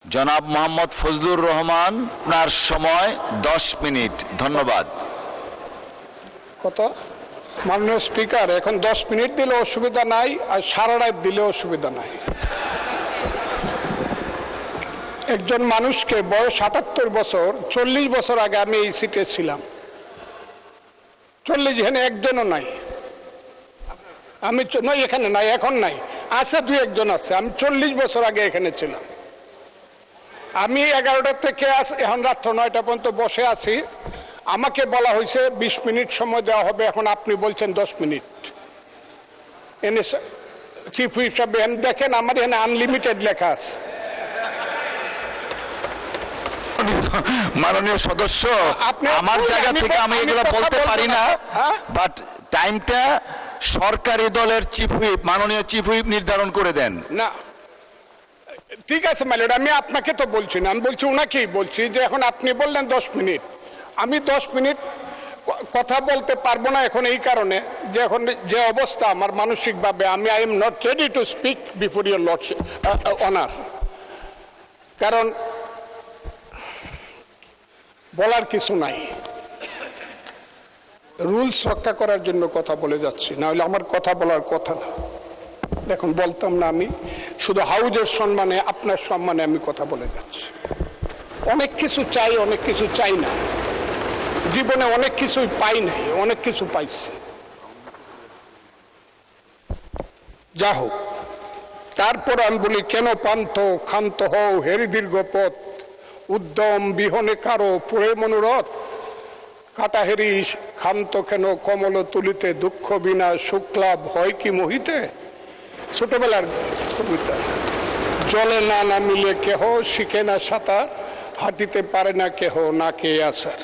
জনাব মোহাম্মদ ফজলুর রহমান, আপনার সময় 10 মিনিট। ধন্যবাদ। কত? মাননীয় স্পিকার, এখন 10 মিনিট দিলে অসুবিধা নাই, আর সারা রাত দিলে অসুবিধা নাই। একজন মানুষকে বয়স 78 বছর, 40 বছর আগে আমি এই সিটে ছিলাম। 40, এখানে একজনও নাই। আমি নয়, এখানে নাই, এখন নাই, আছে 2-1 জন আছে। আমি 40 বছর আগে এখানে ছিলাম। আমি 11টা থেকে এখন রাত্র 9টা পর্যন্ত বসে আছি। আমাকে বলা হয়েছে 20 মিনিট সময় দেওয়া হবে, এখন আপনি বলছেন 10 মিনিট। এনে চিফ হুইপ সাহেব দেখেন, আমার এখানে আনলিমিটেড লেখা আছে। মাননীয় সদস্য, আমার জায়গা থেকে আমি এগুলো বলতে পারি না, বাট টাইমটা সরকারি দলের চিফ হুইপ, মাননীয় চিফ হুইপ নির্ধারণ করে দেন। না, ঠিক আছে মাইলড, আমি আপনাকে তো বলছি না, আমি বলছি ওনাকেই বলছি যে এখন আপনি বললেন 10 মিনিট, আমি 10 মিনিট কথা বলতে পারবো না এখন এই কারণে যে এখন যে অবস্থা আমার মানসিকভাবে, আমি I am not ready to speak before your lordship honour. কারণ বলার কিছু নাই, রুলস রক্ষা করার জন্য কথা বলে যাচ্ছি, না হলে আমার কথা বলার কথা না। দেখুন, বলতাম না, আমি শুধু হাউজের সম্মানে, আপনার সম্মানে আমি কথা বলে যাচ্ছি। অনেক কিছু চাই, অনেক কিছু চাই না, জীবনে অনেক কিছুই পাই নাই, অনেক কিছু পাইছি। যা হোক, তারপর আমি বলি, কেন পান্থ ক্ষান্ত হও হেরি দীর্ঘ পথ, উদ্যম বিহনে কারো পুরে মনোরথ, কাটাহেরি ক্ষান্ত কেন কমল তুলিতে, দুঃখ বিনা শুক্লাভ হয় কি মোহিতে। ছোটবেলার কবিতা। জলে না নামিলে কেহ শিখে না সাঁতার, হাঁটিতে পারে না কেহ না কে আসার।